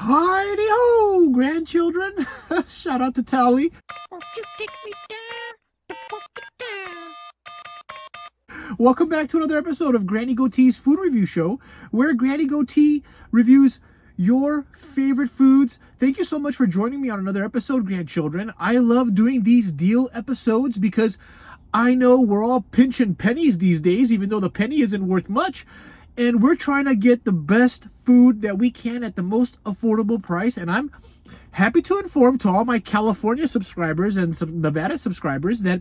Hi-de-ho, grandchildren. Shout out to Tally. Won't you take me down to Polka Town? Welcome back to another episode of Granny Goatee's Food Review Show, where Granny Goatee reviews your favorite foods. Thank you so much for joining me on another episode, grandchildren. I love doing these deal episodes because I know we're all pinching pennies these days, even though the penny isn't worth much. And we're trying to get the best food that we can at the most affordable price. And I'm happy to inform to all my California subscribers and some Nevada subscribers that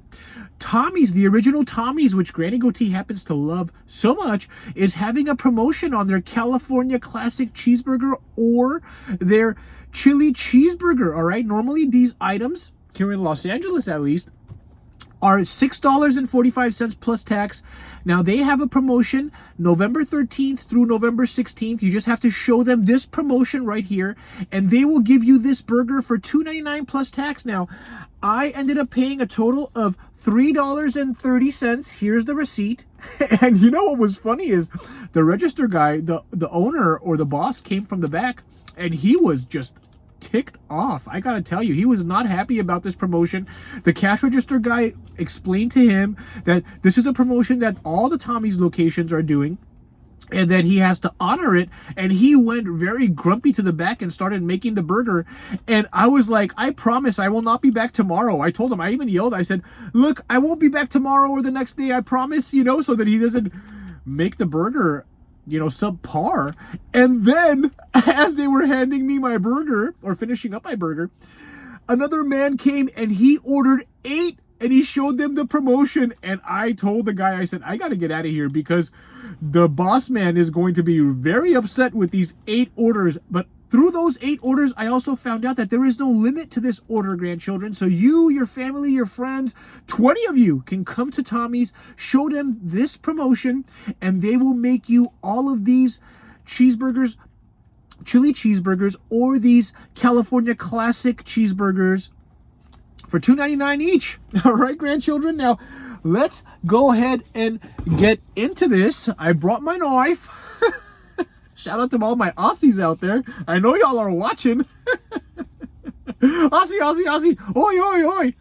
Tommy's, the original Tommy's, which Granny Goatee happens to love so much, is having a promotion on their California Classic Cheeseburger or their Chili Cheeseburger. All right. Normally these items here in Los Angeles, at least, are $6.45 plus tax. Now they have a promotion November 13th through November 16th. You just have to show them this promotion right here, and they will give you this burger for $2.99 plus tax. Now, I ended up paying a total of $3.30. Here's the receipt. And you know what was funny is the register guy, the owner or the boss, came from the back, and he was just ticked off. I gotta tell you, he was not happy about this promotion. The cash register guy explained to him that this is a promotion that all the Tommy's locations are doing and that he has to honor it. And he went very grumpy to the back and started making the burger. And I was like, I promise I will not be back tomorrow. I told him, I even yelled, I said, look, I won't be back tomorrow or the next day, I promise, you know, so that he doesn't make the burger, you know, subpar. And then as they were handing me my burger or finishing up my burger, another man came and he ordered 8 and he showed them the promotion. And I told the guy, I said, I got to get out of here because the boss man is going to be very upset with these 8 orders. But through those 8 orders, I also found out that there is no limit to this order, grandchildren. So you, your family, your friends, 20 of you can come to Tommy's, show them this promotion, and they will make you all of these cheeseburgers, chili cheeseburgers, or these California Classic Cheeseburgers for $2.99 each. All right, grandchildren. Now, let's go ahead and get into this. I brought my knife. Shout out to all my Aussies out there. I know y'all are watching. Aussie, Aussie, Aussie. Oi, oi, oi.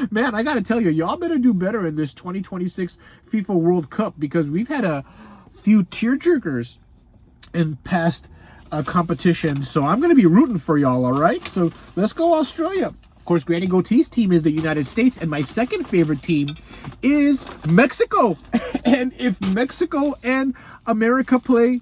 Man, I got to tell you, y'all better do better in this 2026 FIFA World Cup because we've had a few tearjerkers in past competitions. So I'm going to be rooting for y'all, all right? So let's go Australia. Of course, Granny Goatee's team is the United States, and my second favorite team is Mexico. And if Mexico and America play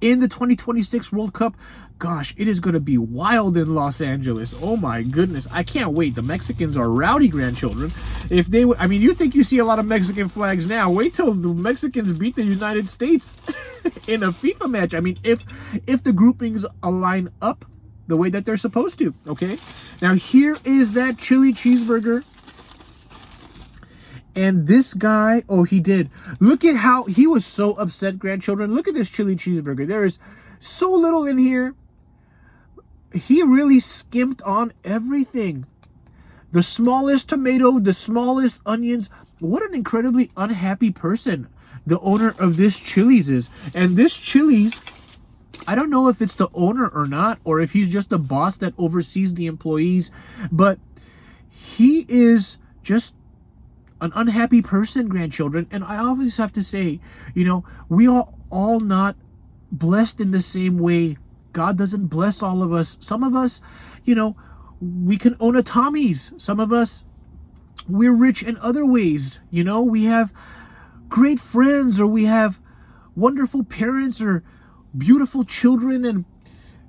in the 2026 World Cup, gosh, it is going to be wild in Los Angeles. Oh my goodness. I can't wait. The Mexicans are rowdy, grandchildren. If they I mean, you think you see a lot of Mexican flags now. Wait till the Mexicans beat the United States in a FIFA match. I mean, if the groupings align up the way that they're supposed to, okay? Now, here is that chili cheeseburger. And this guy, oh, he did. Look at how he was so upset, grandchildren. Look at this chili cheeseburger. There is so little in here. He really skimped on everything. The smallest tomato, the smallest onions. What an incredibly unhappy person the owner of this Chili's is. And this Chili's, I don't know if it's the owner or not, or if he's just the boss that oversees the employees, but he is just an unhappy person, grandchildren. And I always have to say, you know, we are all not blessed in the same way. God doesn't bless all of us. Some of us, you know, we can own a Tommy's. Some of us, we're rich in other ways. You know, we have great friends, or we have wonderful parents, or beautiful children, and,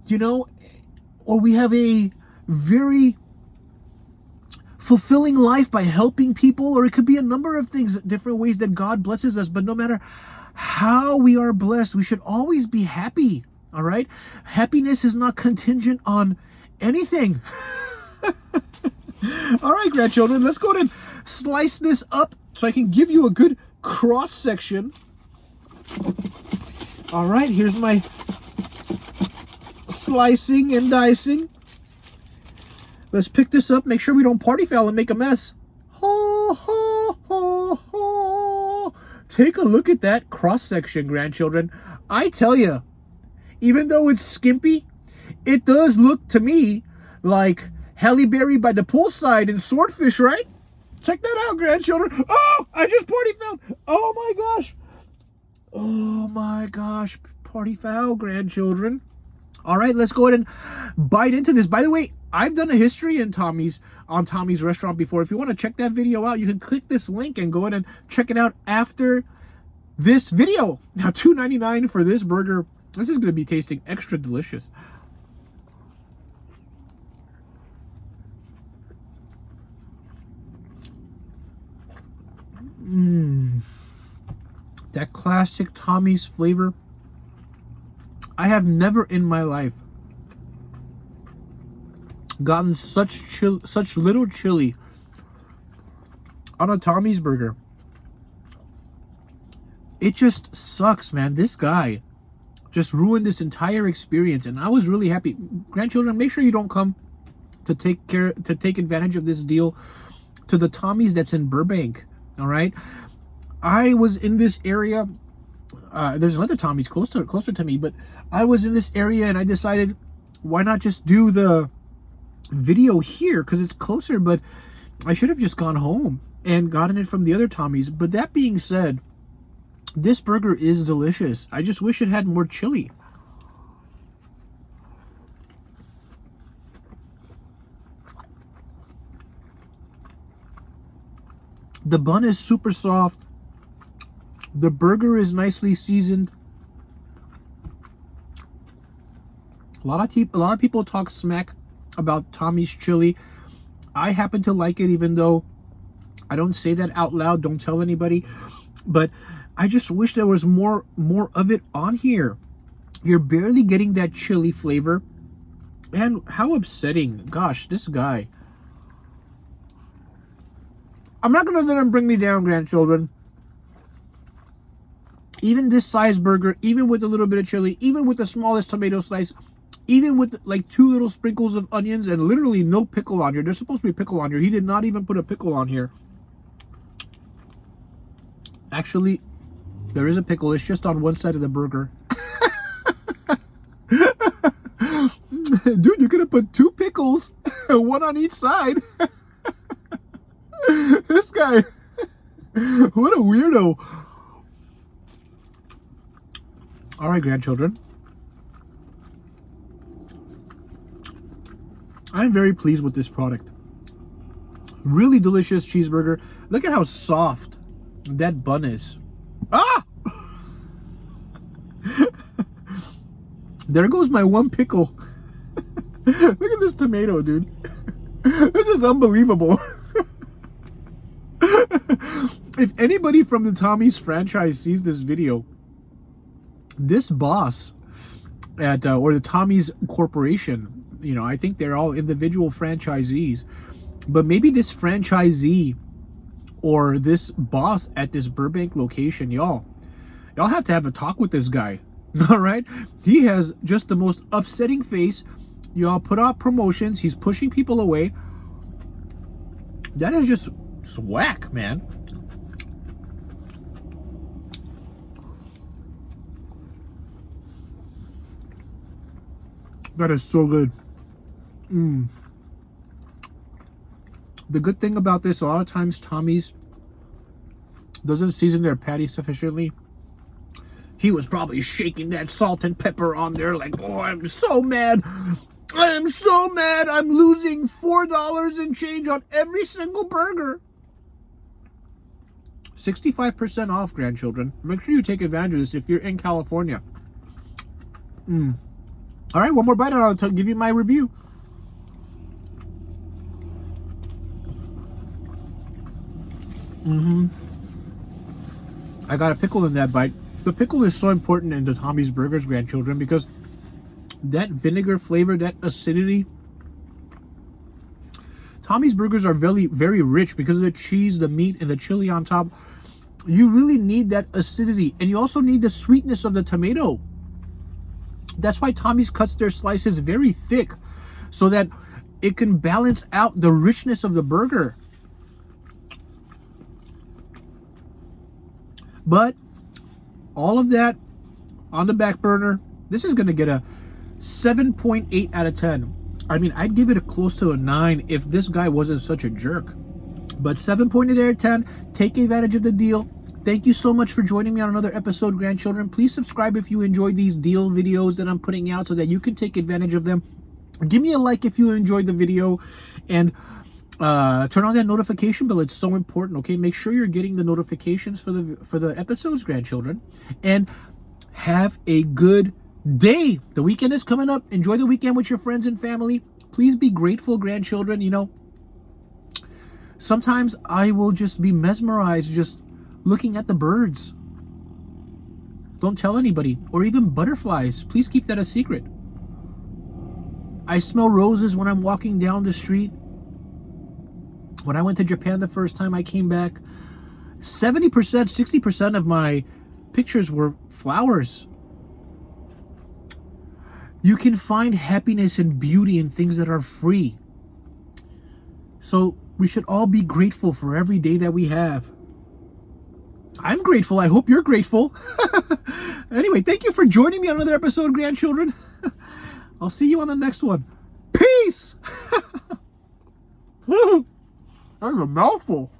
you know, or we have a very fulfilling life by helping people, or it could be a number of things, different ways that God blesses us. But no matter how we are blessed, we should always be happy. All right? Happiness is not contingent on anything. All right, grandchildren, let's go ahead and slice this up so I can give you a good cross section. All right, here's my slicing and dicing. Let's pick this up. Make sure we don't party foul and make a mess. Ho, ho, ho, ho. Take a look at that cross section, grandchildren. I tell you, even though it's skimpy, it does look to me like Halle Berry by the poolside in Swordfish, right? Check that out, grandchildren. Oh, I just party fouled. Oh my gosh. Oh my gosh. Party foul, grandchildren. All right, let's go ahead and bite into this. By the way, I've done a history on Tommy's restaurant before. If you want to check that video out, you can click this link and go ahead and check it out after this video. Now, $2.99 for this burger. This is going to be tasting extra delicious. That classic Tommy's flavor. I have never in my life gotten such little chili on a Tommy's burger. It just sucks, man. This guy just ruined this entire experience, and I was really happy. Grandchildren, make sure you don't come to take advantage of this deal to the Tommy's that's in Burbank. All right, I was in this area. There's another Tommy's closer to me, but I was in this area and I decided, why not just do the video here because it's closer? But I should have just gone home and gotten it from the other Tommy's. But that being said, this burger is delicious. I just wish it had more chili. The bun is super soft. The burger is nicely seasoned. A lot of people talk smack about Tommy's chili. I happen to like it, even though I don't say that out loud. Don't tell anybody. But I just wish there was more of it on here. You're barely getting that chili flavor. And how upsetting. Gosh, this guy. I'm not going to let him bring me down, grandchildren. Even this size burger, even with a little bit of chili, even with the smallest tomato slice, even with like 2 little sprinkles of onions and literally no pickle on here. There's supposed to be a pickle on here. He did not even put a pickle on here. Actually, there is a pickle. It's just on one side of the burger. Dude, you could have put 2 pickles, one on each side. This guy, what a weirdo. All right, grandchildren. I'm very pleased with this product. Really delicious cheeseburger. Look at how soft that bun is. Ah! There goes my 1 pickle. Look at this tomato, dude. This is unbelievable. If anybody from the Tommy's franchise sees this video, this boss at or the Tommy's Corporation, you know, I think they're all individual franchisees, but maybe this franchisee or this boss at this Burbank location, y'all have to have a talk with this guy. All right, he has just the most upsetting face. Y'all put out promotions, he's pushing people away. That is just whack, man. That is so good. The good thing about this, a lot of times Tommy's doesn't season their patty sufficiently. He was probably shaking that salt and pepper on there like, oh, I'm so mad. I am so mad. I'm losing $4 and change on every single burger. 65% off, grandchildren. Make sure you take advantage of this if you're in California. All right, one more bite and I'll give you my review. I got a pickle in that bite. The pickle is so important in the Tommy's burgers, grandchildren, because that vinegar flavor, that acidity. Tommy's burgers are very, very rich because of the cheese, the meat, and the chili on top. You really need that acidity, and you also need the sweetness of the tomato. That's why Tommy's cuts their slices very thick, so that it can balance out the richness of the burger. But all of that on the back burner, This is going to get a 7.8 out of 10. I mean, I'd give it a close to a 9 if this guy wasn't such a jerk. But 7.8 out of 10. Take advantage of the deal. Thank you so much for joining me on another episode, grandchildren. Please subscribe if you enjoyed these deal videos that I'm putting out so that you can take advantage of them. Give me a like if you enjoyed the video, and turn on that notification bell. It's so important. Okay, make sure you're getting the notifications for the episodes, grandchildren, and have a good day. The weekend is coming up. Enjoy the weekend with your friends and family. Please be grateful, grandchildren. You know, sometimes I will just be mesmerized just looking at the birds. Don't tell anybody, or even butterflies. Please keep that a secret. I smell roses when I'm walking down the street. When I went to Japan the first time I came back, 70%, 60% of my pictures were flowers. You can find happiness and beauty in things that are free. So we should all be grateful for every day that we have. I'm grateful. I hope you're grateful. Anyway, thank you for joining me on another episode, grandchildren. I'll see you on the next one. Peace! That was a mouthful.